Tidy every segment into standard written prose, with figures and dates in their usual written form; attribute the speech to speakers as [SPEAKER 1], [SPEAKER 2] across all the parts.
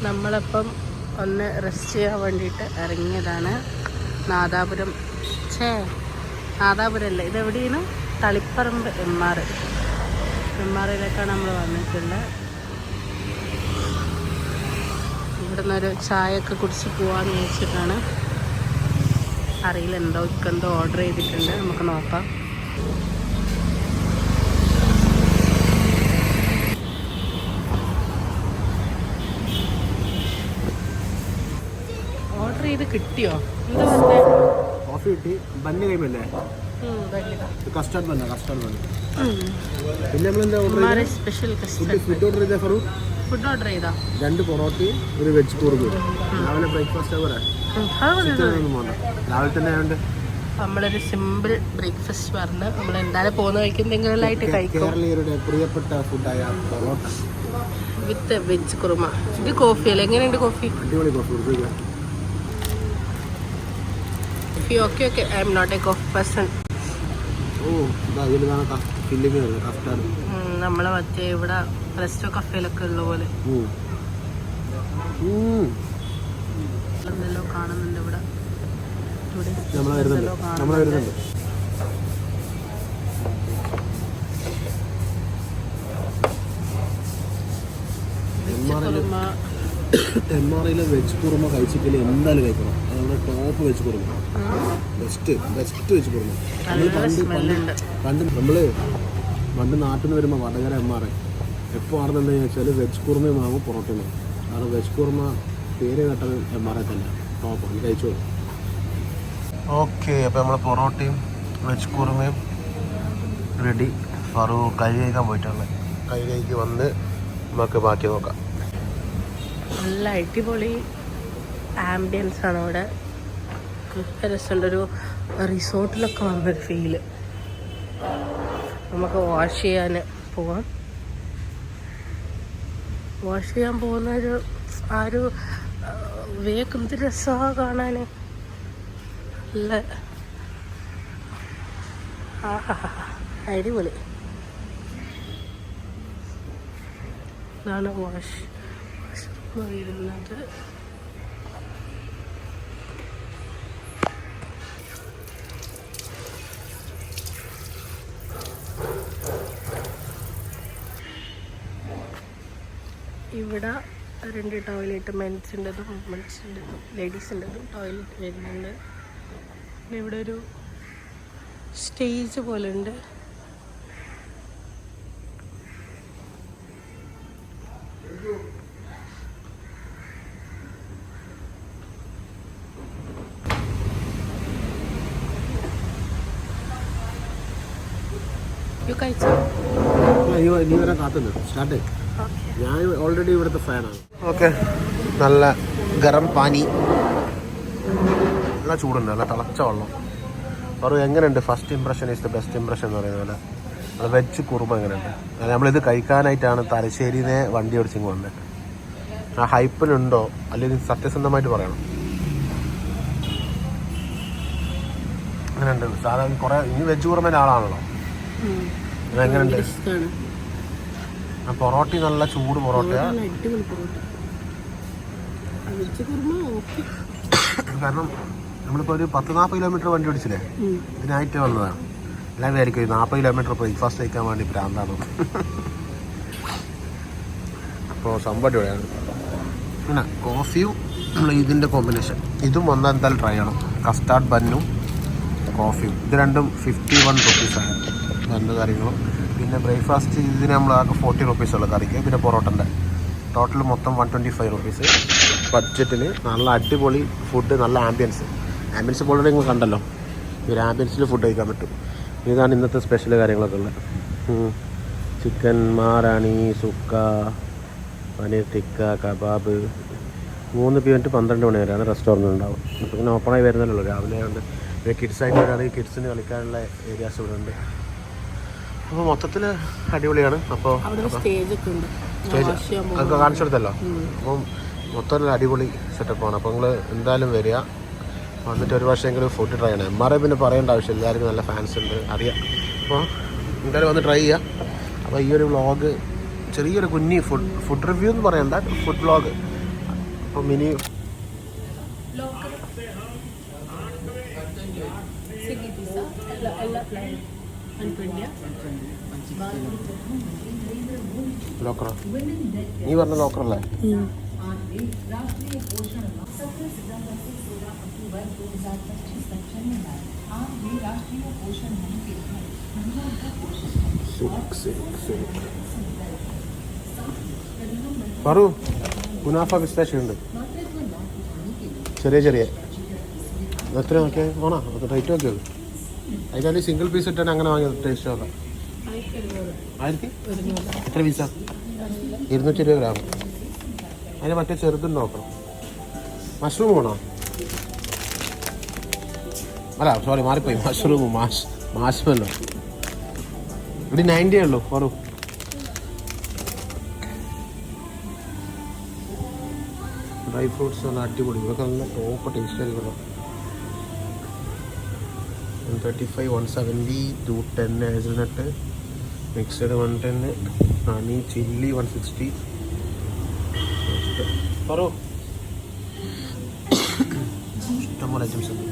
[SPEAKER 1] നമ്മളപ്പം ഒന്ന് റെസ്റ്റ് ചെയ്യാൻ വേണ്ടിയിട്ട് ഇറങ്ങിയതാണ്. നാദാപുരം നാദാപുരം അല്ല, ഇതെവിടെയാണ്? തളിപ്പറമ്പ് എം.ആർ.യിലേക്കാണ് നമ്മൾ വന്നിട്ടുള്ളത്. ഇവിടെ നിന്നൊരു ചായയൊക്കെ കുടിച്ച് പോകാമെന്ന് ചോദിച്ചിട്ടാണ്. അറിയില്ല, എന്തോ ഓർഡർ ചെയ്തിട്ടുണ്ട്, നമുക്ക് നോക്കാം. ഓർഡർ ചെയ്ത് കിട്ടിയോ? എന്താ പറഞ്ഞേ?
[SPEAKER 2] കോഫി കിട്ടി, ബന്ന് കൈമല്ലേ? കസ്റ്റർഡ് ബന്ന്. പിന്നെ നമ്മളെന്താ ഓർഡർ
[SPEAKER 1] സ്പെഷ്യൽ
[SPEAKER 2] ഫുഡ് ഓർഡർ ചെയ്താ?
[SPEAKER 1] ഫുഡ് ഓർഡർ ചെയ്താ
[SPEAKER 2] 2 പൊറോട്ടയും ഒരു വെജ് കുറുമയും. രാവിലെ ബ്രേക്ക്ഫാസ്റ്റ് രാവിലെ തന്നെ ആയതുകൊണ്ട്
[SPEAKER 1] നമ്മളൊരു സിമ്പിൾ ബ്രേക്ക്ഫാസ്റ്റ് പറഞ്ഞ് നമ്മൾ എന്തായാലും പോകുന്ന വഴിക്ക് എന്തെങ്കിലും ആയിട്ട് കഴിക്കും.
[SPEAKER 2] കേരളീയരുടെ പ്രിയപ്പെട്ട ഫുഡായ പൊറോട്ട
[SPEAKER 1] വിത്ത് വെജ് കുറുമ. ഇത് കോഫി അല്ലേ? എങ്ങനെയുണ്ട് കോഫി?
[SPEAKER 2] അടിപൊളി coffee.
[SPEAKER 1] Okay I am not a coffee person. നമ്മളെ മറ്റേ ഇവിടെ റെസ്റ്റോ കഫേയിലൊക്കെ ഉള്ള പോലെ എന്തെല്ലോ കാണുന്നുണ്ട് ഇവിടെ.
[SPEAKER 2] എം.ആർ.യിലെ വെജ് കുറുമ കഴിച്ചിട്ടില്ല, എന്തായാലും കഴിക്കണം. അതാണ് top veg kurma, best veg kurma. പണ്ട് നാട്ടിൽ നിന്ന് വരുമ്പോൾ വടകര എം.ആർ.ഐ എപ്പോൾ ആണെന്ന് വെച്ചാൽ വെജ് കുറുമയും വാങ്ങും, പൊറോട്ടയും വാങ്ങും. കാരണം വെജ് കുറുമ പേര് കേട്ടത് എം.ആർ.ഐ തന്നെ ടോപ്പാണ്. കഴിച്ചോളൂ. ഓക്കെ, അപ്പോൾ നമ്മൾ പൊറോട്ടയും വെജ് കുറുമയും റെഡി. ഫറു കൈ കഴിക്കാൻ പോയിട്ടുള്ളത്. കൈ കഴിക്ക് വന്ന് നമുക്ക് ബാക്കി നോക്കാം.
[SPEAKER 1] നല്ല അടിപൊളി ആംബിയൻസ് ആണ് ഇവിടെ. രസമുണ്ട്. ഒരു റിസോർട്ടിലൊക്കെ വന്നൊരു ഫീല്. നമുക്ക് വാഷ് ചെയ്യാൻ പോവാം. വാഷ് ചെയ്യാൻ പോകുന്ന ആ ഒരു വേക്ക് എന്ത് രസമാണ് കാണാൻ. നല്ല അടിപൊളി. ഇതാണ് വാഷ് വരുന്നത്. ഇവിടെ 2 ടോയ്ലറ്റ്, മെൻസിൻ്റെതും വുമൻസിൻ്റെതും ലേഡീസിൻ്റെതും ടോയ്ലറ്റ് വരുന്നുണ്ട്. പിന്നെ ഇവിടെ ഒരു സ്റ്റേജ് പോലെ ഉണ്ട്.
[SPEAKER 2] ഞാൻ ഓൾറെഡി ഇവിടുത്തെ ഫാനാണ്. ഓക്കെ, നല്ല ഗരം പാനി, നല്ല ചൂടുണ്ട്, നല്ല തിളച്ച വെള്ളം. പറയും എങ്ങനെയുണ്ട്? First impression is the best impression എന്ന് പറയുന്ന പോലെ. അത് വെജ് കുറുമ എങ്ങനെയുണ്ട്? നമ്മളിത് കഴിക്കാനായിട്ടാണ് തലശ്ശേരിനെ വണ്ടി ഓടിച്ചിങ്ങ് വന്നത്. ആ ഹൈപ്പിനുണ്ടോ അല്ലെങ്കിൽ സത്യസന്ധമായിട്ട് പറയണം. അങ്ങനെയുണ്ട്. സാധാരണ കുറേ ഇനി വെജ് കുറുമേൻ്റെ ആളാണല്ലോ. എങ്ങനെയുണ്ട്? പൊറോട്ട നല്ല ചൂട് പൊറോട്ട. കാരണം നമ്മളിപ്പോൾ ഒരു 10-40 കിലോമീറ്റർ വണ്ടി ഓടിച്ചില്ലേ, ഇതിനായിട്ട് വന്നതാണ്. എല്ലാം വിചാരിക്കും 40 കിലോമീറ്റർ ബ്രേക്ക്ഫാസ്റ്റ് കഴിക്കാൻ വേണ്ടി പ്രാന്താണ്. അപ്പോൾ സംഭവം അടിപൊളിയാണ്. പിന്നെ കോഫിയും ഇതിൻ്റെ കോമ്പിനേഷൻ ഇതും വന്നാൽ എന്തായാലും ട്രൈ ചെയ്യണം. കസ്റ്റാർഡ് ബന്നും കോഫിയും ഇത് രണ്ടും 51 റുപ്പീസാണ് രണ്ട് കാര്യങ്ങളും. പിന്നെ ബ്രേക്ക്ഫാസ്റ്റ് ഇതിന് നമ്മൾ ആകെ 40 റുപ്പീസുള്ള കറിക്ക്. പിന്നെ പൊറോട്ടൻ്റെ ടോട്ടൽ മൊത്തം 125 റുപ്പീസ് ബഡ്ജറ്റിന്. നല്ല അടിപൊളി ഫുഡ്, നല്ല ആംബിയൻസ് ഓൾറെഡി നിങ്ങൾ കണ്ടല്ലോ. ഈ ഒരു ആംബിയൻസിൽ ഫുഡ് കഴിക്കാൻ പറ്റും. ഇതാണ് ഇന്നത്തെ സ്പെഷ്യൽ കാര്യങ്ങളൊക്കെ ഉള്ളത്. ചിക്കൻ മാറാണി, sukka, paneer tikka, kebab. 3 PM to 12 മണി വരെയാണ് റെസ്റ്റോറൻറ്റ് ഉണ്ടാവും. അപ്പോൾ പിന്നെ ഓപ്പണായി വരുന്നല്ലോ രാവിലെ ഉണ്ട്. പിന്നെ കിഡ്സായിട്ട് വരികയാണെങ്കിൽ കിഡ്സിന് കളിക്കാനുള്ള ഏരിയാസ് ഇവിടെ ഉണ്ട്. അപ്പോൾ മൊത്തത്തിൽ അടിപൊളിയാണ്. അപ്പോൾ സ്റ്റേജ് അതൊക്കെ കാണിച്ചു കൊടുത്തല്ലോ. അപ്പം മൊത്തത്തിൽ അടിപൊളി സെറ്റപ്പാണ്. അപ്പോൾ നിങ്ങൾ എന്തായാലും വരിക, വന്നിട്ട് ഒരു വർഷമെങ്കിലും ഫുഡ് ട്രൈ ചെയ്യണം. എം.ആർ.ഐ പിന്നെ പറയേണ്ട ആവശ്യം, എല്ലാവർക്കും നല്ല ഫാൻസ് ഉണ്ട്, അറിയാം. അപ്പോൾ എന്തായാലും വന്ന് ട്രൈ ചെയ്യുക. അപ്പോൾ ഈ ഒരു വ്ളോഗ് ചെറിയൊരു കുഞ്ഞി ഫുഡ് റിവ്യൂ എന്ന് പറയണ്ട, ഫുഡ് വ്ളോഗ് അപ്പോൾ മിനി ലോക്കറോ? നീ പറഞ്ഞ ലോക്കറല്ലേ? പറു കുനാഫ പിസ്താഷ്യ ഉണ്ട്, ചെറിയ ചെറിയ. എത്ര നോക്കിയാൽ വേണോ? അത് റേറ്റ് നോക്കിയത് അതിനാലും സിംഗിൾ പീസ് ഇട്ടാണ് അങ്ങനെ വാങ്ങിയത്. ടേസ്റ്റ് നോക്കാം. 1000 എത്ര പീസാ? 220 ഗ്രാം. അതിന് മറ്റേ ചെറുതും നോക്കണം. മഷ്റൂം വേണോ? അല്ല സോറി മാറിപ്പോയി, മഷ്റൂം മാഷ്മല്ലോ. ഇവിടെ 90 ഉള്ളൂ. പറു ഡ്രൈ ഫ്രൂട്ട്സ് നല്ല അടിപൊളി. ഇതൊക്കെ നല്ല ടോപ്പ് ടേസ്റ്റ് ആയിരിക്കണം. 135, 170, 210 ഹേസൽനട്ട് മിക്സഡ് 110, ഹണി ചില്ലി 160. പറു ഇഷ്ടംപോലെ ഐറ്റംസ് ഉണ്ട്.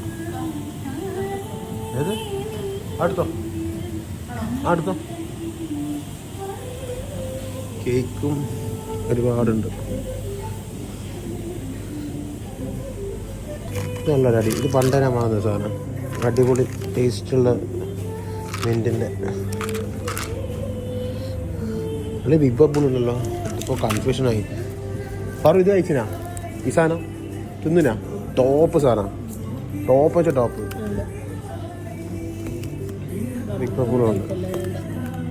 [SPEAKER 2] ഏത് അടുത്തോ കേക്കും ഒരുപാടുണ്ട്. നല്ലൊരു അടി. ഇത് പണ്ടേ ഞാൻ വാങ്ങുന്ന സാധനം. അടിപൊളി ടേസ്റ്റുള്ള മിൻറ്റിൻ്റെ അല്ലെ ബിഗ് ബബിൾ ഉണ്ടല്ലോ. ഇപ്പോൾ കൺഫ്യൂഷനായി. പറു ഇത് കഴിച്ചിനാ? ഈ സാധനം തിന്നിനാ? ടോപ്പ് സാധനം, ടോപ്പ് വെച്ച ടോപ്പ് ബിഗ് ബബിളുണ്ട്.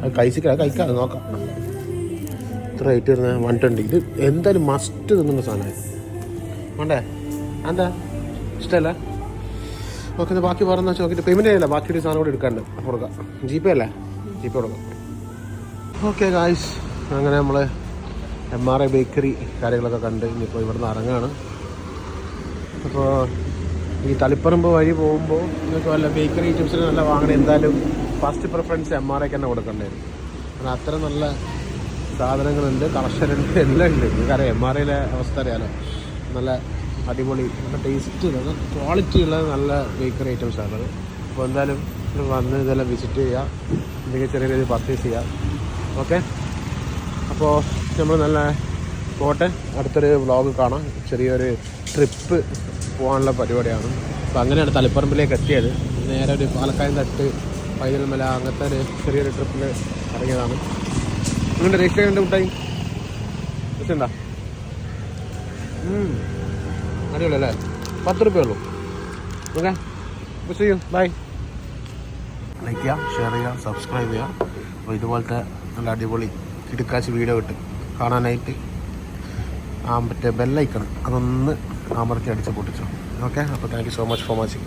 [SPEAKER 2] അത് കഴിക്കാതെ നോക്കാം. ഇത്ര റേറ്റ് വരുന്നത് 120. ഇത് എന്തായാലും മസ്റ്റ് തിന്നുന്ന സാധനമായി വേണ്ടേ? എന്താ ഇഷ്ടമല്ല? ഓക്കെ, ബാക്കി പറഞ്ഞാൽ വെച്ചാൽ നോക്കിയിട്ട് പേയ്മെൻറ്റ് ചെയ്യില്ല. ബാക്കിയൊരു സാധനം കൂടി എടുക്കാണ്ട് കൊടുക്കാം. GPay അല്ലേ? GPay കൊടുക്കാം. ഓക്കെ ഗായ്സ്, അങ്ങനെ നമ്മൾ MRI ബേക്കറി കാര്യങ്ങളൊക്കെ കണ്ട് ഇനിയിപ്പോൾ ഇവിടുന്ന് ഇറങ്ങുകയാണ്. അപ്പോൾ ഈ തളിപ്പറമ്പ് വഴി പോകുമ്പോൾ നിങ്ങൾക്ക് വല്ല ബേക്കറി ഐറ്റംസിന് നല്ല വാങ്ങണം. എന്തായാലും ഫസ്റ്റ് പ്രിഫറൻസ് MRIക്ക് തന്നെ കൊടുക്കേണ്ടി വരും. കാരണം അത്ര നല്ല സാധനങ്ങളുണ്ട്, കളക്ഷനുണ്ട്, എല്ലാം ഉണ്ട്. നിങ്ങൾക്കറിയാം MRIയിലെ അവസ്ഥ അറിയാലോ. നല്ല അടിപൊളി, നല്ല ടേസ്റ്റ്, നല്ല ക്വാളിറ്റി ഉള്ള നല്ല ബേക്കറി ഐറ്റംസ് ആണത്. അപ്പോൾ എന്തായാലും വന്ന് ഇതെല്ലാം വിസിറ്റ് ചെയ്യുക, എന്തെങ്കിലും ചെറിയ രീതിയിൽ പർച്ചേസ് ചെയ്യുക. ഓക്കെ, അപ്പോൾ നമ്മൾ നല്ല പോട്ടെ. അടുത്തൊരു വ്ളോഗ് കാണാം. ചെറിയൊരു ട്രിപ്പ് പോകാനുള്ള പരിപാടിയാണ്. അപ്പോൾ അങ്ങനെയാണ് തളിപ്പറമ്പിലേക്ക് എത്തിയത്. നേരെ ഒരു പാലക്കാട് തട്ട് പൈതൽമല അങ്ങനത്തെ ഒരു ചെറിയൊരു ട്രിപ്പിൽ ഇറങ്ങിയതാണ്. നിങ്ങളുടെ രജിസ്റ്റർ കണ്ട് മുട്ടായി രസമുണ്ടോ? അടിപൊളി അല്ലേ? 10 രൂപയേ ഉള്ളൂ. ഓക്കെ, അപ്പോൾ ചെയ്യൂ. ബൈ. ലൈക്ക് ചെയ്യുക, ഷെയർ ചെയ്യുക, സബ്സ്ക്രൈബ് ചെയ്യുക. അപ്പോൾ ഇതുപോലത്തെ നല്ല അടിപൊളി കിടുക്കാച്ച് വീഡിയോ കിട്ടും കാണാനായിട്ട്. മറ്റേ ബെല്ലൈക്കണം അതൊന്ന് അമർത്തി അടിച്ച് പൊട്ടിച്ചോ. ഓക്കെ, അപ്പോൾ thank you so much for watching.